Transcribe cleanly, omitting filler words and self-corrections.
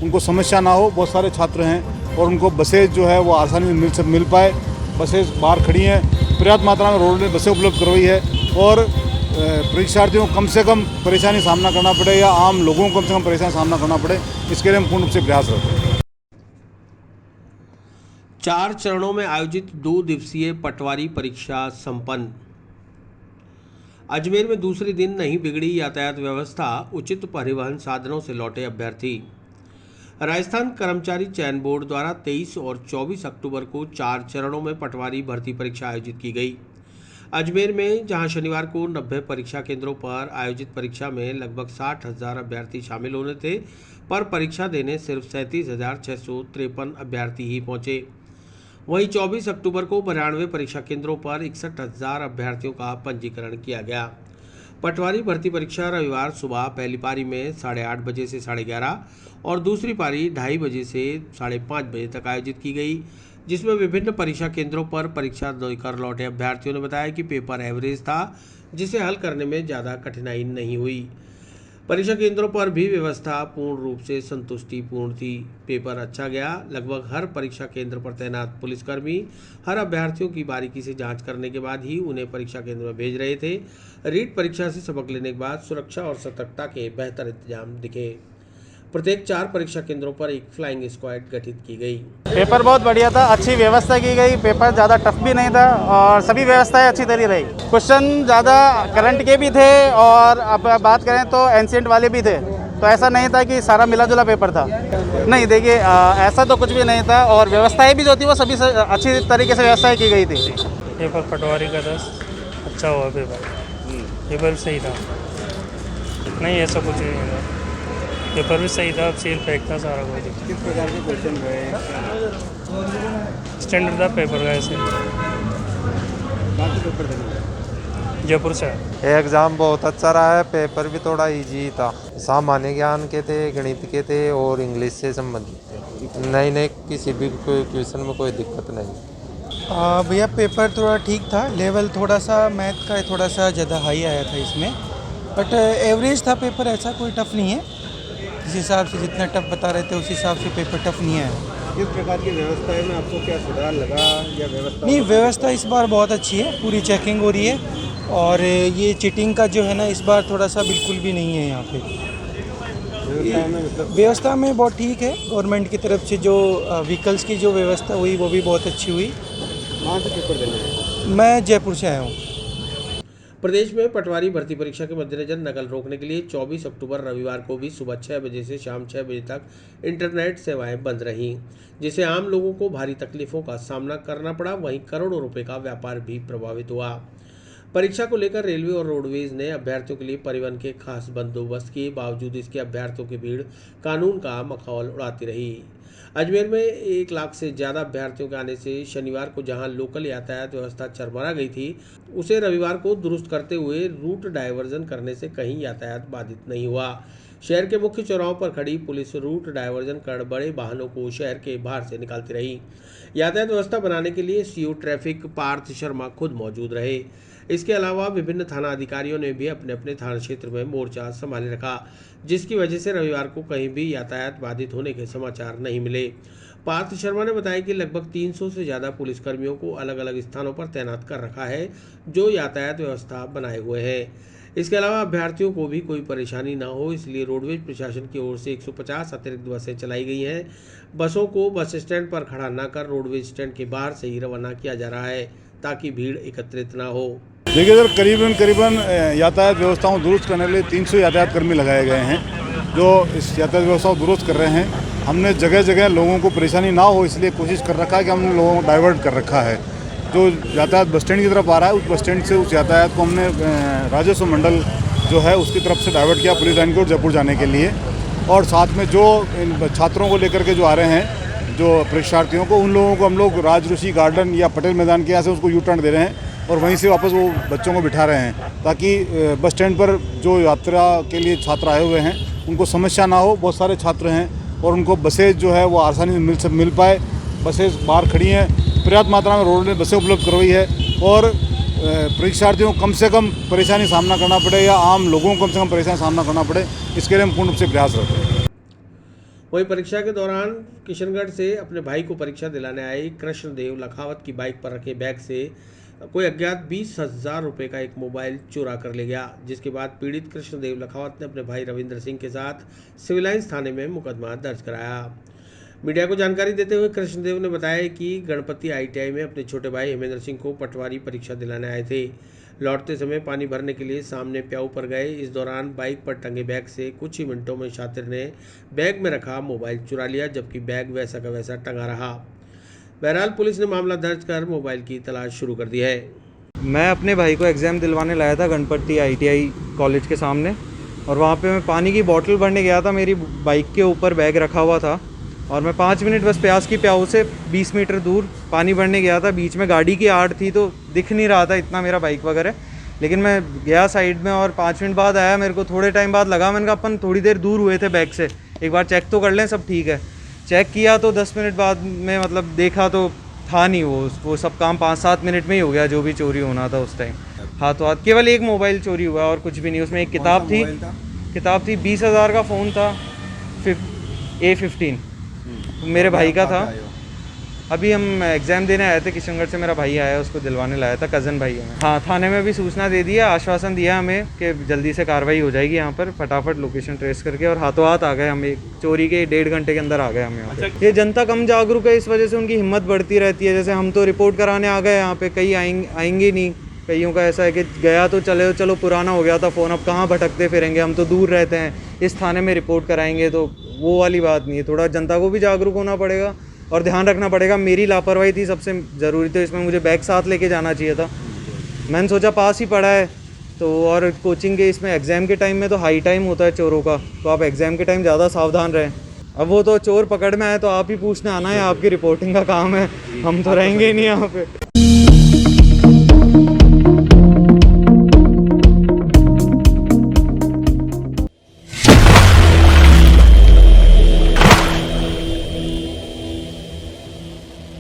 उनको समस्या ना हो। बहुत सारे छात्र हैं और उनको बसें जो है वो आसानी से मिल पाए। बसें बाहर खड़ी हैं, पर्याप्त मात्रा में रोड में बसें उपलब्ध करवाई है और परीक्षार्थियों को कम से कम परेशानी सामना करना पड़े या आम लोगों को कम से कम परेशानी सामना करना पड़े, इसके लिए हम पूर्ण रूप से प्रयासरत हैं। 4 चरणों में आयोजित 2 दिवसीय पटवारी परीक्षा संपन्न। अजमेर में दूसरे दिन नहीं बिगड़ी यातायात व्यवस्था, उचित परिवहन साधनों से लौटे अभ्यर्थी। राजस्थान कर्मचारी चयन बोर्ड द्वारा 23 और 24 अक्टूबर को 4 चरणों में पटवारी भर्ती परीक्षा आयोजित की गई। अजमेर में जहां शनिवार को 90 परीक्षा केंद्रों पर आयोजित परीक्षा में लगभग 60,000 अभ्यर्थी शामिल होने थे, पर परीक्षा देने सिर्फ 37,653 अभ्यर्थी ही पहुंचे। वहीं 24 अक्टूबर को 92 परीक्षा केंद्रों पर 61,000 अभ्यर्थियों का पंजीकरण किया गया। पटवारी भर्ती परीक्षा रविवार सुबह पहली पारी में 8:30 बजे से 11:30 और दूसरी पारी 2:30 बजे से 5:30 बजे तक आयोजित की गई, जिसमें विभिन्न परीक्षा केंद्रों पर परीक्षा देकर लौटे अभ्यर्थियों ने बताया कि पेपर एवरेज था, जिसे हल करने में ज़्यादा कठिनाई नहीं हुई। परीक्षा केंद्रों पर भी व्यवस्था पूर्ण रूप से संतुष्टिपूर्ण थी। पेपर अच्छा गया। लगभग हर परीक्षा केंद्र पर तैनात पुलिसकर्मी हर अभ्यर्थियों की बारीकी से जांच करने के बाद ही उन्हें परीक्षा केंद्र में भेज रहे थे। रीट परीक्षा से सबक लेने के बाद सुरक्षा और सतर्कता के बेहतर इंतजाम दिखे। प्रत्येक 4 परीक्षा केंद्रों पर एक फ्लाइंग स्क्वाड गठित की गई। पेपर बहुत बढ़िया था, अच्छी व्यवस्था की गई। पेपर ज़्यादा टफ भी नहीं था और सभी व्यवस्थाएं अच्छी तरह रही। क्वेश्चन ज़्यादा करंट के भी थे और अब बात करें तो एंशिएंट वाले भी थे, तो ऐसा नहीं था कि सारा मिला जुला पेपर था। नहीं, देखिए ऐसा तो कुछ भी नहीं था और व्यवस्थाएं भी जो थी वो सभी अच्छी तरीके से व्यवस्थाएं की गई थी। पेपर पटवारी का 10 अच्छा हुआ। पेपर सही था, नहीं ऐसा कुछ नहीं था। पेपर भी सही था, सील पैक था सारा कुछ। किस प्रकार के क्वेश्चन रहे? स्टैंडर्ड था पेपर का ऐसे। पेपर देना जयपुर से एग्ज़ाम बहुत अच्छा रहा है। पेपर भी थोड़ा इजी था। सामान्य ज्ञान के थे, गणित के थे और इंग्लिश से संबंधित थे। नहीं किसी भी कोई क्वेश्चन में कोई दिक्कत नहीं। भैया पेपर थोड़ा ठीक था। लेवल थोड़ा सा मैथ का थोड़ा सा ज़्यादा हाई आया था इसमें, बट एवरेज था पेपर। ऐसा कोई टफ नहीं है। जिस हिसाब से जितना टफ बता रहे थे उस हिसाब से पेपर टफ नहीं है। इस प्रकार की व्यवस्था में आपको क्या सुधार लगा या व्यवस्था? नहीं, व्यवस्था इस बार बहुत अच्छी है, पूरी चेकिंग हो रही है और ये चीटिंग का जो है ना इस बार थोड़ा सा बिल्कुल भी नहीं है यहाँ पे। व्यवस्था में बहुत ठीक है। गवर्नमेंट की तरफ से जो व्हीकल्स की जो व्यवस्था हुई वो भी बहुत अच्छी हुई। कहाँ से पेपर देना है? मैं जयपुर से आया हूँ। प्रदेश में पटवारी भर्ती परीक्षा के मद्देनजर नकल रोकने के लिए 24 अक्टूबर रविवार को भी सुबह 6 बजे से शाम 6 बजे तक इंटरनेट सेवाएं बंद रहीं, जिससे आम लोगों को भारी तकलीफों का सामना करना पड़ा। वहीं करोड़ों रुपए का व्यापार भी प्रभावित हुआ। परीक्षा को लेकर रेलवे और रोडवेज ने अभ्यर्थियों के लिए परिवहन के खास बंदोबस्त के बावजूद इसके अभ्यर्थियों की भीड़ कानून का मखौल उड़ाती रही। अजमेर में 1 लाख से ज़्यादा अभ्यर्थियों के आने से शनिवार को जहां लोकल यातायात व्यवस्था चरमरा गई थी, उसे रविवार को दुरुस्त करते हुए रूट डायवर्जन करने से कहीं यातायात बाधित नहीं हुआ। शहर के मुख्य चौराहों पर खड़ी पुलिस रूट डायवर्जन कर बड़े वाहनों को शहर के बाहर से निकालती रही। यातायात व्यवस्था बनाने के लिए सीओ ट्रैफिक पार्थ शर्मा खुद मौजूद रहे। इसके अलावा विभिन्न थाना अधिकारियों ने भी अपने अपने थाना क्षेत्र में मोर्चा संभाले रखा, जिसकी वजह से रविवार को कहीं भी यातायात बाधित होने के समाचार नहीं मिले। पार्थ शर्मा ने बताया कि लगभग 300 से ज़्यादा पुलिसकर्मियों को अलग अलग स्थानों पर तैनात कर रखा है, जो यातायात व्यवस्था बनाए हुए हैं। इसके अलावा अभ्यर्थियों को भी कोई परेशानी न हो, इसलिए रोडवेज प्रशासन की ओर से 150 अतिरिक्त बसें चलाई गई हैं। बसों को बस स्टैंड पर खड़ा न कर रोडवेज स्टैंड के बाहर से ही रवाना किया जा रहा है, ताकि भीड़ एकत्रित न हो। देखिए सर, करीबन यातायात व्यवस्थाओं दुरुस्त करने के लिए 300 यातायात कर्मी लगाए गए हैं, जो इस यातायात व्यवस्था को दुरुस्त कर रहे हैं। हमने जगह जगह लोगों को परेशानी ना हो इसलिए कोशिश कर रखा है कि हमने लोगों को डाइवर्ट कर रखा है। जो यातायात बस स्टैंड की तरफ आ रहा है, उस बस स्टैंड से उस यातायात को हमने राजस्व मंडल जो है उसकी तरफ से डाइवर्ट किया पुलिस लाइन को जयपुर जाने के लिए। और साथ में जो इन छात्रों को लेकर के जो आ रहे हैं, जो परीक्षार्थियों को, उन लोगों को हम लोग राजऋषि गार्डन या पटेल मैदान के यहाँ से उसको यू टर्न दे रहे हैं और वहीं से वापस वो बच्चों को बिठा रहे हैं, ताकि बस स्टैंड पर जो यात्रा के लिए छात्र आए हुए हैं उनको समस्या ना हो। बहुत सारे छात्र हैं और उनको बसें जो है वो आसानी से मिल पाए। बसें बाहर खड़ी हैं, पर्याप्त मात्रा में रोड में बसें उपलब्ध करवाई है और परीक्षार्थियों को कम से कम परेशानी सामना करना पड़े या आम लोगों को कम से कम परेशानी सामना करना पड़े, इसके लिए हम पूर्ण रूप से प्रयासरत हैं। वहीं परीक्षा के दौरान किशनगढ़ से अपने भाई को परीक्षा दिलाने आए कृष्णदेव लखावत की बाइक पर रखे बैग से कोई अज्ञात 20,000 रुपये का एक मोबाइल चुरा कर ले गया, जिसके बाद पीड़ित कृष्णदेव लखावत ने अपने भाई रविंद्र सिंह के साथ सिविल लाइंस थाने में मुकदमा दर्ज कराया। मीडिया को जानकारी देते हुए कृष्णदेव ने बताया कि गणपति ITI में अपने छोटे भाई हेमेंद्र सिंह को पटवारी परीक्षा दिलाने आए थे। लौटते समय पानी भरने के लिए सामने प्याऊ पर गए। इस दौरान बाइक पर टंगे बैग से कुछ ही मिनटों में शातिर ने बैग में रखा मोबाइल चुरा लिया, जबकि बैग वैसा का वैसा टंगा रहा। बहरहाल पुलिस ने मामला दर्ज कर मोबाइल की तलाश शुरू कर दी है। मैं अपने भाई को एग्ज़ाम दिलवाने लाया था गणपति ITI कॉलेज के सामने, और वहाँ पे मैं पानी की बोतल भरने गया था। मेरी बाइक के ऊपर बैग रखा हुआ था और मैं 5 मिनट बस प्यास की प्याऊ से 20 मीटर दूर पानी भरने गया था। बीच में गाड़ी की आड़ थी तो दिख नहीं रहा था इतना मेरा बाइक वगैरह, लेकिन मैं गया साइड में और 5 मिनट बाद आया। मेरे को थोड़े टाइम बाद लगा, मैंने कहा अपन थोड़ी देर दूर हुए थे बैग से, एक बार चेक तो कर लें सब ठीक है। चेक किया तो 10 मिनट बाद में मतलब देखा तो था नहीं वो सब काम 5-7 मिनट में ही हो गया जो भी चोरी होना था उस टाइम। हाथों हाथ केवल एक मोबाइल चोरी हुआ और कुछ भी नहीं। उसमें एक किताब थी 20,000 का फ़ोन था A15 मेरे भाई का था। अभी हम एग्ज़ाम देने आए थे किशनगढ़ से, मेरा भाई आया उसको दिलवाने लाया था, कज़न भाई है। हाँ, थाने में भी सूचना दे दी है, आश्वासन दिया हमें कि जल्दी से कार्रवाई हो जाएगी यहाँ पर, फटाफट लोकेशन ट्रेस करके, और हाथों हाथ आ गए हम। एक चोरी के 1.5 घंटे के अंदर आ गए हम यहाँ पे। ये जनता कम जागरूक है, इस वजह से उनकी हिम्मत बढ़ती रहती है। जैसे हम तो रिपोर्ट कराने आ गए यहाँ पे, कई आएंगे नहीं। कईयों का ऐसा है कि गया तो चलो पुराना हो गया था फ़ोन, अब कहाँ भटकते फिरेंगे, हम तो दूर रहते हैं, इस थाने में रिपोर्ट कराएंगे। तो वो वाली बात नहीं है, थोड़ा जनता को भी जागरूक होना पड़ेगा और ध्यान रखना पड़ेगा। मेरी लापरवाही थी सबसे ज़रूरी, तो इसमें मुझे बैग साथ लेके जाना चाहिए था। मैंने सोचा पास ही पड़ा है तो, और कोचिंग के इसमें एग्ज़ाम के टाइम में तो हाई टाइम होता है चोरों का, तो आप एग्ज़ाम के टाइम ज़्यादा सावधान रहें। अब वो तो चोर पकड़ में आए तो आप ही पूछने आना है, आपकी रिपोर्टिंग का काम है, हम तो रहेंगे ही नहीं यहाँ पे।